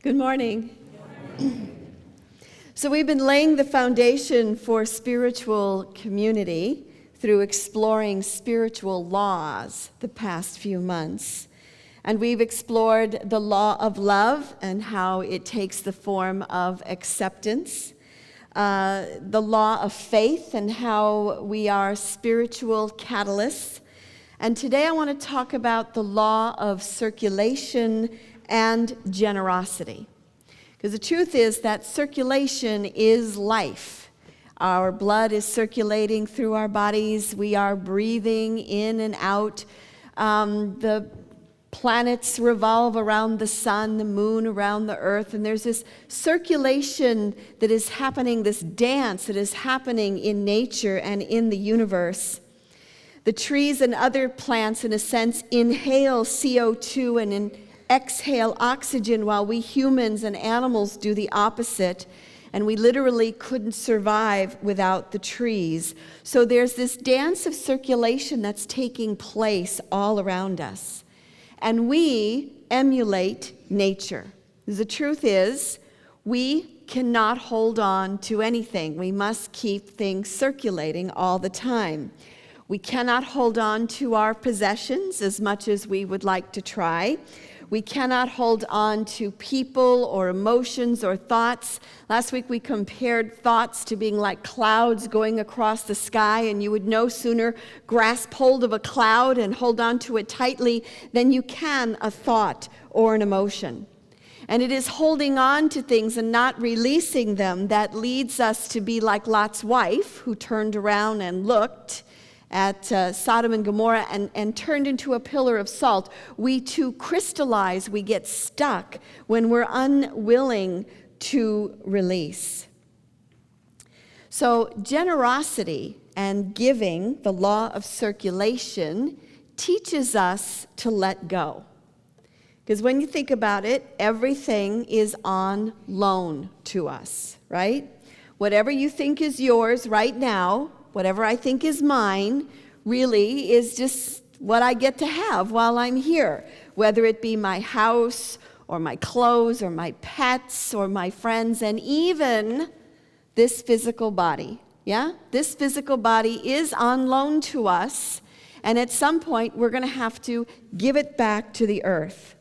Good morning. So we've been laying the foundation for spiritual community through exploring spiritual laws the past few months. And we've explored the law of love and how it takes the form of acceptance, the law of faith and how we are spiritual catalysts. And today I want to talk about the law of circulation and generosity. Because the truth is that circulation is life. Our blood is circulating through our bodies. We are breathing in and out. The planets revolve around the sun, the moon around the earth, and there's this circulation that is happening, this dance that is happening in nature and in the universe. The trees and other plants, in a sense, inhale CO2 and exhale oxygen, while we humans and animals do the opposite, and we literally couldn't survive without the trees. So there's this dance of circulation that's taking place all around us, and we emulate nature. The truth is, we cannot hold on to anything. We must keep things circulating all the time. We cannot hold on to our possessions as much as we would like to try. We cannot hold on to people or emotions or thoughts. Last week we compared thoughts to being like clouds going across the sky, and you would no sooner grasp hold of a cloud and hold on to it tightly than you can a thought or an emotion. And it is holding on to things and not releasing them that leads us to be like Lot's wife, who turned around and looked at Sodom and Gomorrah and turned into a pillar of salt. We too crystallize, we get stuck when we're unwilling to release. So generosity and giving, the law of circulation, teaches us to let go. Because when you think about it, everything is on loan to us, right? Whatever you think is yours right now, whatever I think is mine, really is just what I get to have while I'm here, whether it be my house or my clothes or my pets or my friends, and even this physical body. Yeah? This physical body is on loan to us, and at some point we're going to have to give it back to the earth.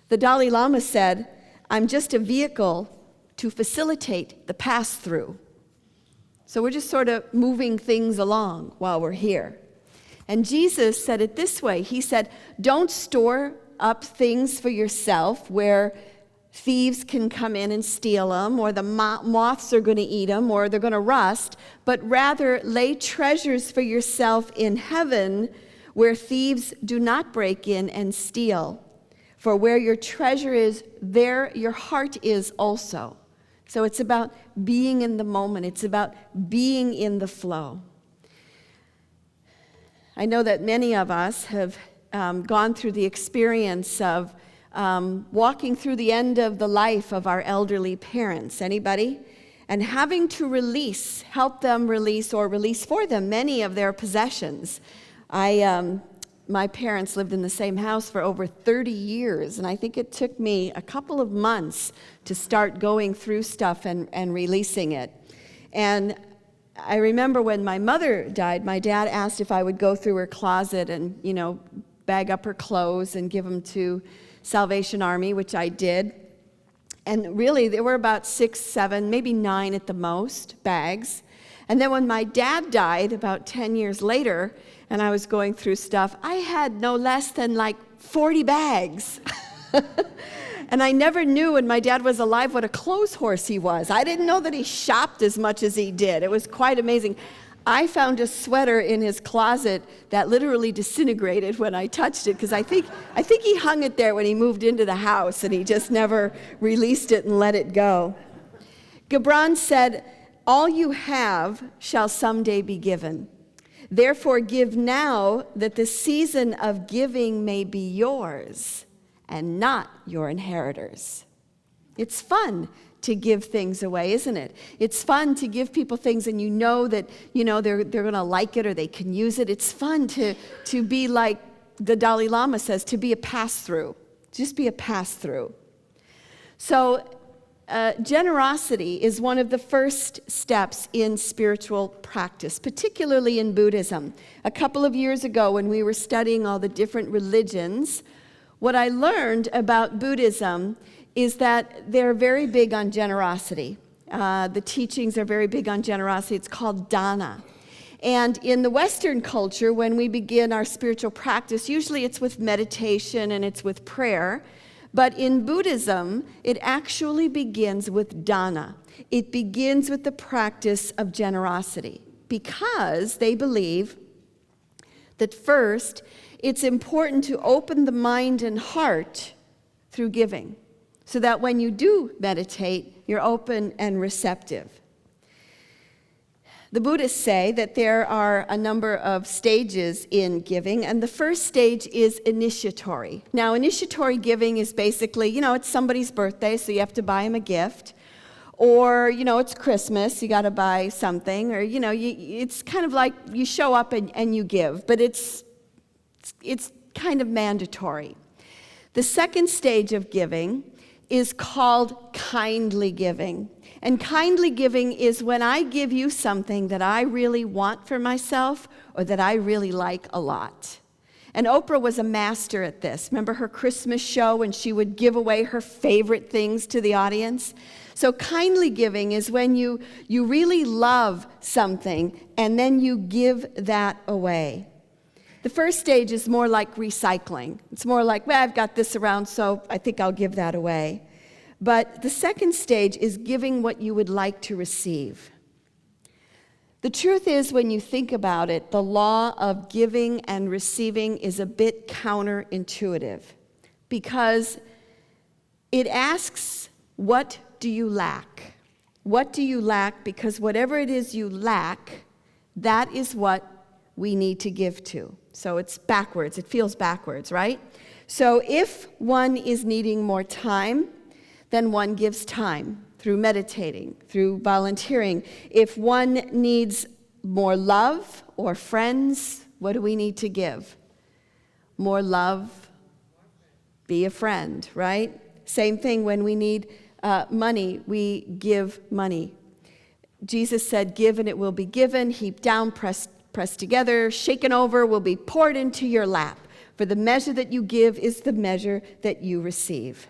The Dalai Lama said, "I'm just a vehicle to facilitate the pass-through." So we're just sort of moving things along while we're here. And Jesus said it this way. He said, don't store up things for yourself where thieves can come in and steal them, or the moths are going to eat them, or they're going to rust, but rather lay treasures for yourself in heaven where thieves do not break in and steal. For where your treasure is, there your heart is also. So it's about being in the moment. It's about being in the flow. I know that many of us have gone through the experience of walking through the end of the life of our elderly parents. Anybody? And having to help them release or release for them many of their possessions. My parents lived in the same house for over 30 years, and I think it took me a couple of months to start going through stuff and releasing it. And I remember when my mother died, my dad asked if I would go through her closet and, bag up her clothes and give them to Salvation Army, which I did. And really, there were about 6, 7, maybe 9 at the most bags. And then when my dad died about 10 years later, and I was going through stuff, I had no less than like 40 bags. And I never knew when my dad was alive what a clothes horse he was. I didn't know that he shopped as much as he did. It was quite amazing. I found a sweater in his closet that literally disintegrated when I touched it, because I think he hung it there when he moved into the house, and he just never released it and let it go. Gibran said, "All you have shall someday be given. Therefore give now, that the season of giving may be yours and not your inheritors." It's fun to give things away, isn't it? It's fun to give people things and that, they're going to like it or they can use it. It's fun to be like the Dalai Lama says, to be a pass-through. Just be a pass-through. So generosity is one of the first steps in spiritual practice, particularly in Buddhism. A couple of years ago, when we were studying all the different religions, what I learned about Buddhism is that they're very big on generosity. The teachings are very big on generosity. It's called dana. And in the Western culture, when we begin our spiritual practice, usually it's with meditation and it's with prayer. But in Buddhism, it actually begins with dana. It begins with the practice of generosity because they believe that first, it's important to open the mind and heart through giving so that when you do meditate, you're open and receptive. The Buddhists say that there are a number of stages in giving, and the first stage is initiatory. Now, initiatory giving is basically, it's somebody's birthday, so you have to buy them a gift. Or, it's Christmas, you got to buy something. Or, it's kind of like you show up and you give, but it's kind of mandatory. The second stage of giving is called kindly giving. And kindly giving is when I give you something that I really want for myself or that I really like a lot. And Oprah was a master at this. Remember her Christmas show when she would give away her favorite things to the audience? So kindly giving is when you really love something and then you give that away. The first stage is more like recycling. It's more like, I've got this around, so I think I'll give that away. But the second stage is giving what you would like to receive. The truth is, when you think about it, the law of giving and receiving is a bit counterintuitive because it asks, what do you lack? What do you lack? Because whatever it is you lack, that is what we need to give to. So it's backwards. It feels backwards, right? So if one is needing more time, then one gives time through meditating, through volunteering. If one needs more love or friends, what do we need to give? More love, be a friend, right? Same thing when we need money, we give money. Jesus said, give and it will be given, heaped down, pressed together, shaken over, will be poured into your lap. For the measure that you give is the measure that you receive.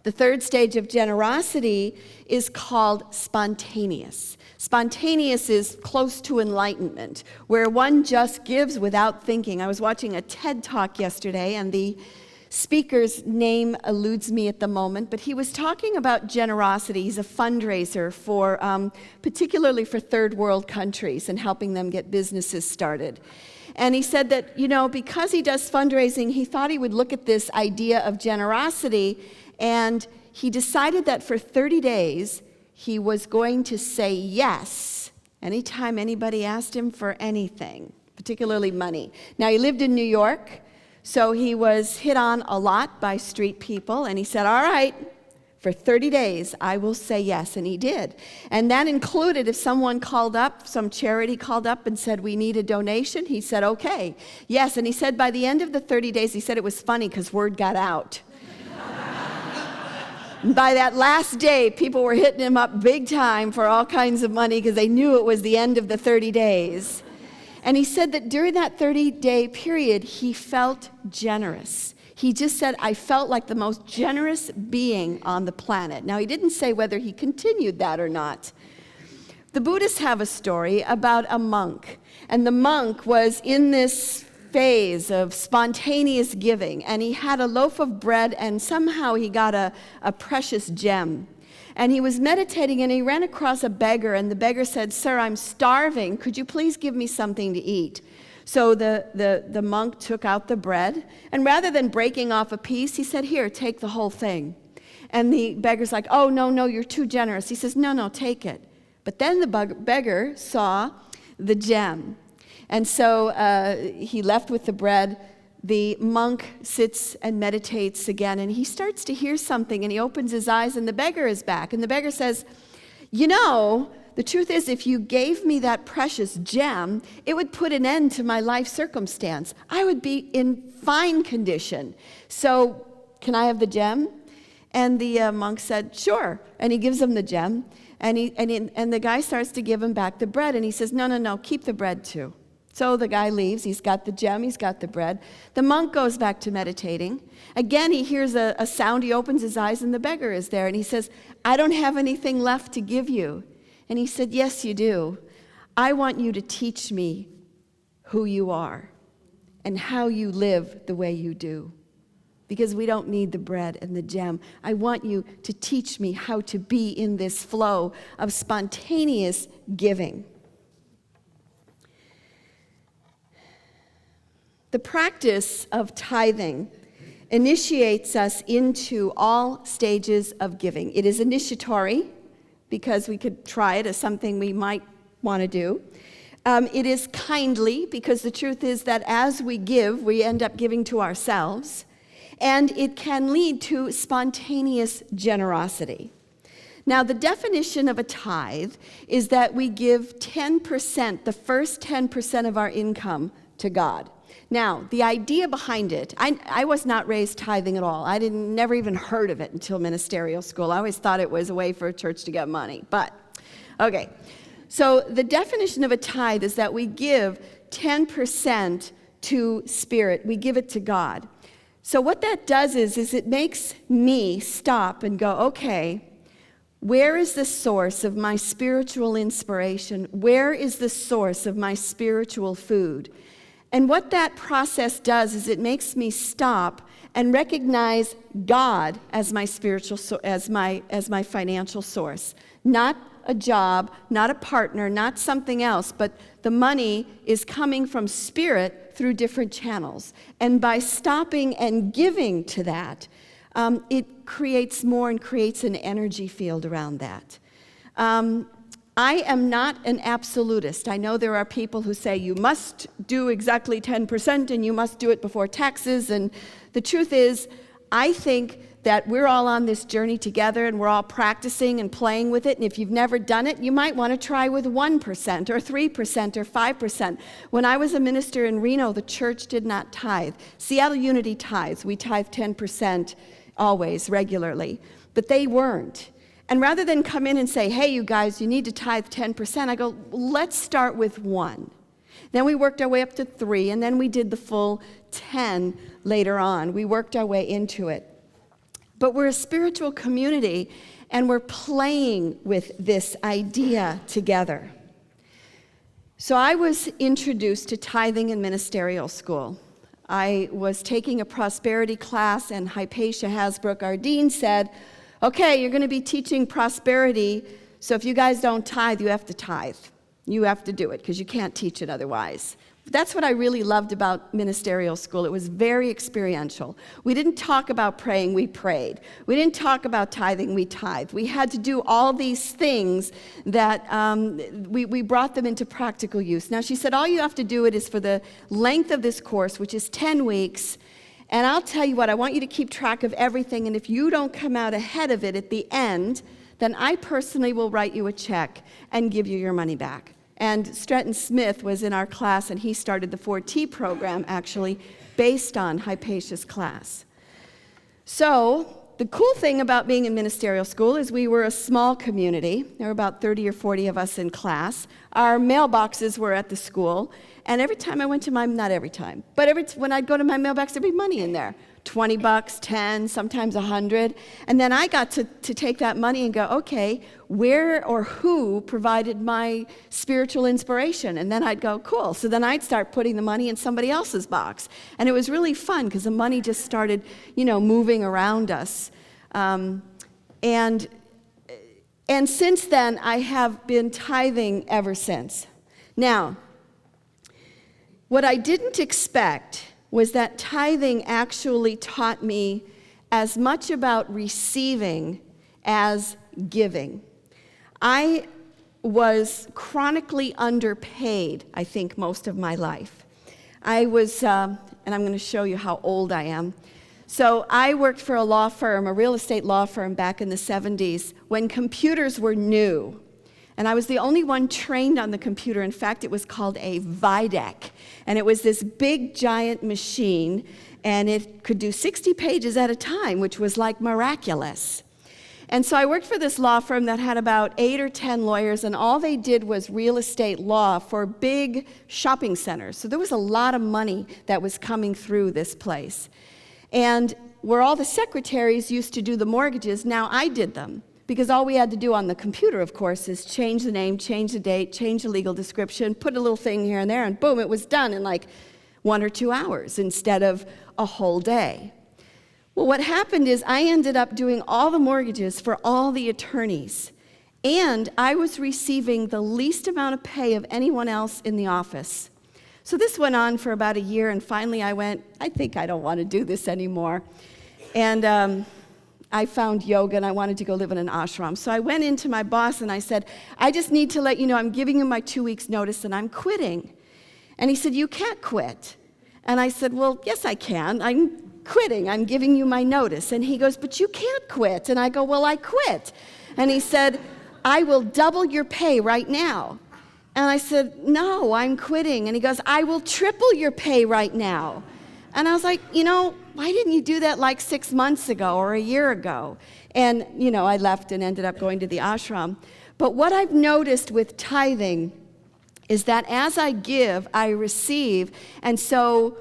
The third stage of generosity is called spontaneous. Spontaneous is close to enlightenment, where one just gives without thinking. I was watching a TED Talk yesterday, and the speaker's name eludes me at the moment, but he was talking about generosity. He's a fundraiser for, particularly for third world countries and helping them get businesses started. And he said that, because he does fundraising, he thought he would look at this idea of generosity, and he decided that for 30 days, he was going to say yes anytime anybody asked him for anything, particularly money. Now, he lived in New York, so he was hit on a lot by street people, and he said, all right, for 30 days, I will say yes, and he did. And that included if someone called up, some charity called up and said, we need a donation, he said, okay, yes. And he said by the end of the 30 days, he said it was funny because word got out. By that last day, people were hitting him up big time for all kinds of money because they knew it was the end of the 30 days. And he said that during that 30-day period, he felt generous. He just said, I felt like the most generous being on the planet. Now, he didn't say whether he continued that or not. The Buddhists have a story about a monk. And the monk was in this phase of spontaneous giving, and he had a loaf of bread, and somehow he got a precious gem. And he was meditating, and he ran across a beggar, and the beggar said, sir, I'm starving. Could you please give me something to eat? So the monk took out the bread, and rather than breaking off a piece, he said, here, take the whole thing. And the beggar's like, oh, no, you're too generous. He says, no, take it. But then the beggar saw the gem. And so he left with the bread. The monk sits and meditates again, and he starts to hear something, and he opens his eyes, and the beggar is back. And the beggar says, the truth is, if you gave me that precious gem, it would put an end to my life circumstance. I would be in fine condition. So can I have the gem? And the monk said, sure. And he gives him the gem. And the guy starts to give him back the bread. And he says, no, keep the bread too. So the guy leaves. He's got the gem. He's got the bread. The monk goes back to meditating. Again, he hears a sound. He opens his eyes, and the beggar is there. And he says, I don't have anything left to give you. And he said, yes, you do. I want you to teach me who you are and how you live the way you do. Because we don't need the bread and the gem. I want you to teach me how to be in this flow of spontaneous giving. The practice of tithing initiates us into all stages of giving. It is initiatory, because we could try it as something we might want to do. It is kindly, because the truth is that as we give, we end up giving to ourselves. And it can lead to spontaneous generosity. Now, the definition of a tithe is that we give 10%, the first 10% of our income to God. Now, the idea behind it, I was not raised tithing at all. I never even heard of it until ministerial school. I always thought it was a way for a church to get money. But, okay. So the definition of a tithe is that we give 10% to Spirit. We give it to God. So what that does is it makes me stop and go, okay, where is the source of my spiritual inspiration? Where is the source of my spiritual food? And what that process does is it makes me stop and recognize God as my spiritual, as my financial source. Not a job, not a partner, not something else, but the money is coming from Spirit through different channels. And by stopping and giving to that, it creates more and creates an energy field around that. I am not an absolutist. I know there are people who say you must do exactly 10% and you must do it before taxes. And the truth is, I think that we're all on this journey together and we're all practicing and playing with it. And if you've never done it, you might want to try with 1% or 3% or 5%. When I was a minister in Reno, the church did not tithe. Seattle Unity tithes. We tithe 10% always, regularly. But they weren't. And rather than come in and say, hey, you guys, you need to tithe 10%, I go, let's start with 1. Then we worked our way up to 3, and then we did the full 10 later on. We worked our way into it. But we're a spiritual community, and we're playing with this idea together. So I was introduced to tithing in ministerial school. I was taking a prosperity class, and Hypatia Hasbrook, our dean, said, okay, you're going to be teaching prosperity, so if you guys don't tithe, you have to tithe. You have to do it, because you can't teach it otherwise. That's what I really loved about ministerial school. It was very experiential. We didn't talk about praying, we prayed. We didn't talk about tithing, we tithed. We had to do all these things that we brought them into practical use. Now, she said, all you have to do it is for the length of this course, which is 10 weeks, and I'll tell you what, I want you to keep track of everything, and if you don't come out ahead of it at the end, then I personally will write you a check and give you your money back. And Stretton Smith was in our class, and he started the 4T program, actually, based on Hypatia's class. So the cool thing about being in ministerial school is we were a small community. There were about 30 or 40 of us in class. Our mailboxes were at the school, and every time I went to not every time, but when I'd go to my mailbox, there'd be money in there. $20, 10, sometimes 100. And then I got to take that money and go, okay, where or who provided my spiritual inspiration? And then I'd go, cool. So then I'd start putting the money in somebody else's box. And it was really fun because the money just started, moving around us. And since then, I have been tithing ever since. Now, what I didn't expect was that tithing actually taught me as much about receiving as giving. I was chronically underpaid, I think, most of my life. I was, and I'm going to show you how old I am. So I worked for a law firm, a real estate law firm back in the 70s when computers were new. And I was the only one trained on the computer. In fact, it was called a Videc. And it was this big, giant machine, and it could do 60 pages at a time, which was like miraculous. And so I worked for this law firm that had about 8 or 10 lawyers, and all they did was real estate law for big shopping centers. So there was a lot of money that was coming through this place. And where all the secretaries used to do the mortgages, now I did them. Because all we had to do on the computer, of course, is change the name, change the date, change the legal description, put a little thing here and there, and boom, it was done in like 1 or 2 hours instead of a whole day. Well, what happened is I ended up doing all the mortgages for all the attorneys, and I was receiving the least amount of pay of anyone else in the office. So this went on for about a year, and finally I went, I think I don't want to do this anymore. And I found yoga, and I wanted to go live in an ashram. So I went into my boss, and I said, I just need to let you know I'm giving you my 2 weeks' notice, and I'm quitting. And he said, you can't quit. And I said, well, yes, I can. I'm quitting. I'm giving you my notice. And he goes, but you can't quit. And I go, well, I quit. And he said, I will double your pay right now. And I said, no, I'm quitting. And he goes, I will triple your pay right now. And I was like, why didn't you do that like 6 months ago or a year ago? And, I left and ended up going to the ashram. But what I've noticed with tithing is that as I give, I receive. And so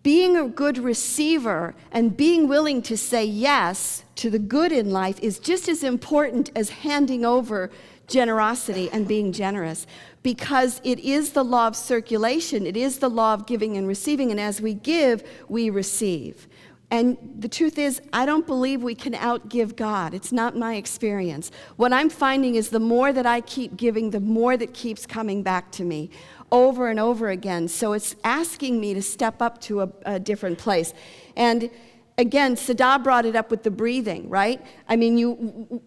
being a good receiver and being willing to say yes to the good in life is just as important as handing over generosity and being generous, because it is the law of circulation. It is the law of giving and receiving, and as we give, we receive. And the truth is, I don't believe we can outgive God. It's not my experience. What I'm finding is the more that I keep giving, the more that keeps coming back to me over and over again. So it's asking me to step up to a different place. And again, Sada brought it up with the breathing, right? I mean,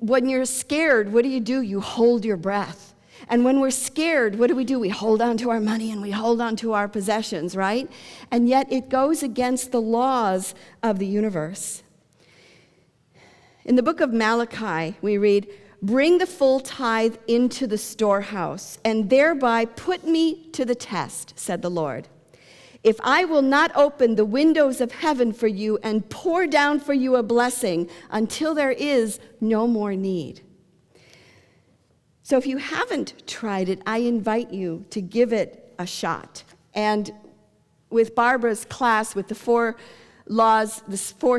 when you're scared, what do? You hold your breath. And when we're scared, what do? We hold on to our money and we hold on to our possessions, right? And yet it goes against the laws of the universe. In the book of Malachi, we read, bring the full tithe into the storehouse, and thereby put me to the test, said the Lord. If I will not open the windows of heaven for you and pour down for you a blessing until there is no more need. So if you haven't tried it, I invite you to give it a shot. And with Barbara's class, with the 4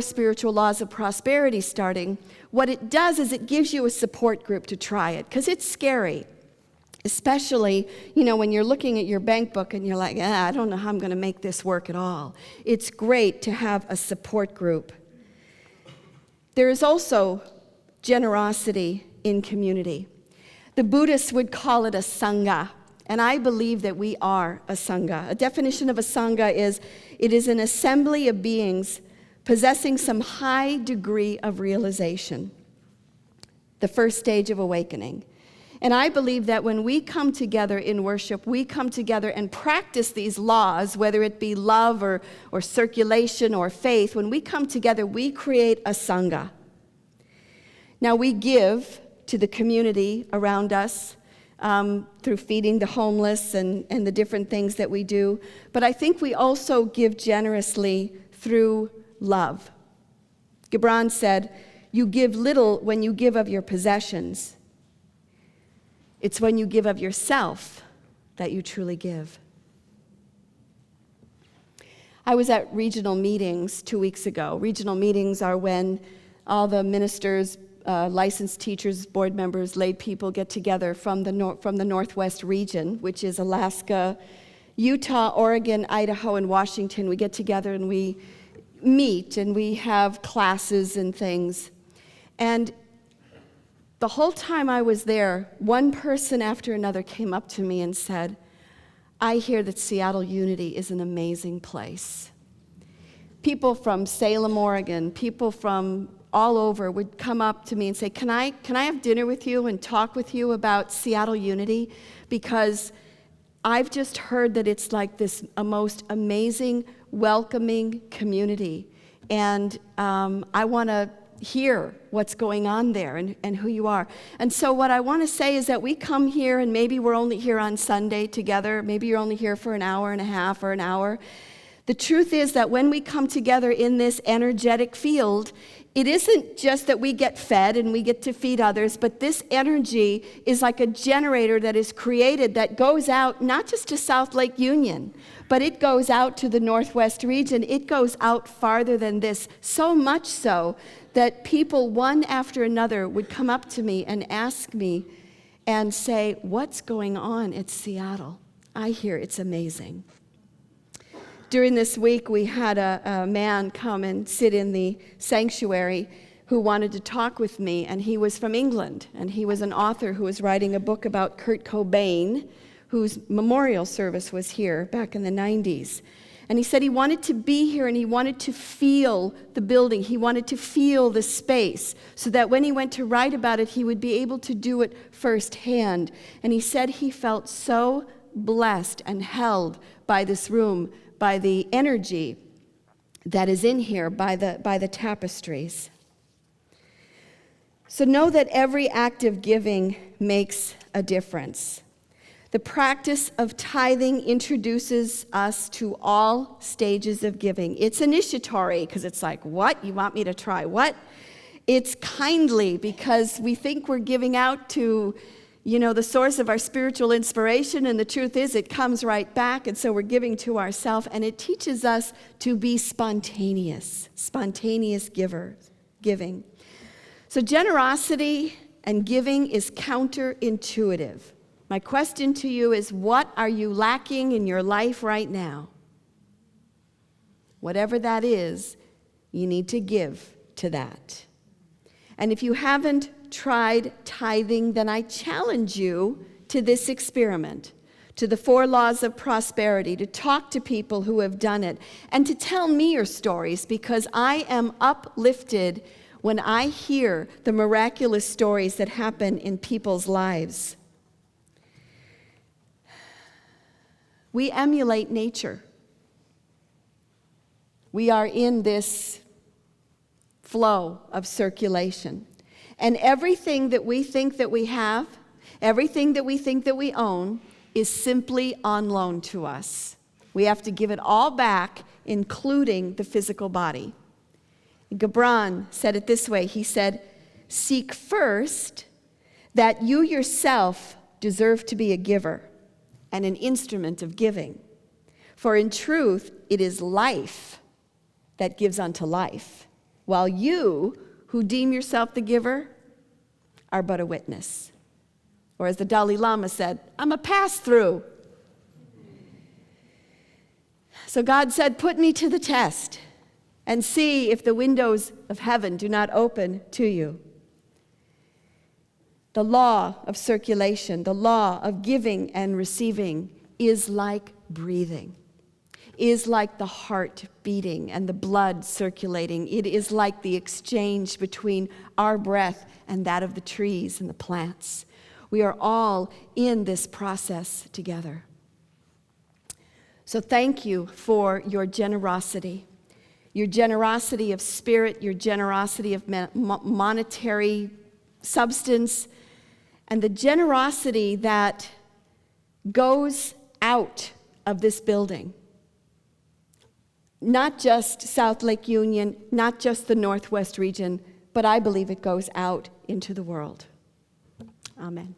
spiritual laws of prosperity starting, what it does is it gives you a support group to try it, because it's scary. Especially, when you're looking at your bank book and you're like, I don't know how I'm going to make this work at all. It's great to have a support group. There is also generosity in community. The Buddhists would call it a sangha, and I believe that we are a sangha. A definition of a sangha is, it is an assembly of beings possessing some high degree of realization, the first stage of awakening. And I believe that when we come together in worship, we come together and practice these laws, whether it be love or circulation or faith. When we come together, we create a sangha. Now, we give to the community around us through feeding the homeless and the different things that we do. But I think we also give generously through love. Gibran said, you give little when you give of your possessions. It's when you give of yourself that you truly give. I was at regional meetings 2 weeks ago. Regional meetings are when all the ministers, licensed teachers, board members, lay people get together from the Northwest region, which is Alaska, Utah, Oregon, Idaho, and Washington. We get together and we meet and we have classes and things. And the whole time I was there, one person after another came up to me and said, I hear that Seattle Unity is an amazing place. People from Salem, Oregon, people from all over would come up to me and say, can I have dinner with you and talk with you about Seattle Unity? Because I've just heard that it's like a most amazing, welcoming community. And I want to hear what's going on there and who you are. And so what I want to say is that we come here, and maybe we're only here on Sunday together. Maybe you're only here for an hour and a half or an hour. The truth is that when we come together in this energetic field, it isn't just that we get fed and we get to feed others, but this energy is like a generator that is created that goes out not just to South Lake Union, but it goes out to the Northwest region. It goes out farther than this, so much so that people one after another would come up to me and ask me and say, "What's going on at Seattle? I hear it's amazing." During this week, we had a man come and sit in the sanctuary who wanted to talk with me, and he was from England, and he was an author who was writing a book about Kurt Cobain, whose memorial service was here back in the 90s. And he said he wanted to be here, and he wanted to feel the building. He wanted to feel the space so that when he went to write about it, he would be able to do it firsthand. And he said he felt so blessed and held by this room, by the energy that is in here, by the tapestries. So know that every act of giving makes a difference. The practice of tithing introduces us to all stages of giving. It's initiatory because it's like, what? You want me to try what? It's kindly because we think we're giving out to the source of our spiritual inspiration, and the truth is it comes right back, and so we're giving to ourselves, and it teaches us to be spontaneous giving. So generosity and giving is counterintuitive. My question to you is, what are you lacking in your life right now? Whatever that is, you need to give to that. And if you haven't tried tithing, then I challenge you to this experiment, to the 4 laws of prosperity, to talk to people who have done it, and to tell me your stories, because I am uplifted when I hear the miraculous stories that happen in people's lives. We emulate nature. We are in this flow of circulation. And everything that we think that we have, everything that we think that we own, is simply on loan to us. We have to give it all back, including the physical body. Gibran said it this way. He said, "Seek first that you yourself deserve to be a giver and an instrument of giving. For in truth, it is life that gives unto life, while you who deem yourself the giver are but a witness." Or as the Dalai Lama said, "I'm a pass-through." So God said, "Put me to the test and see if the windows of heaven do not open to you." The law of circulation, the law of giving and receiving is like breathing, is like the heart beating and the blood circulating. It is like the exchange between our breath and that of the trees and the plants. We are all in this process together. So thank you for your generosity of spirit, your generosity of monetary substance, and the generosity that goes out of this building. Not just South Lake Union, not just the Northwest region, but I believe it goes out into the world. Amen.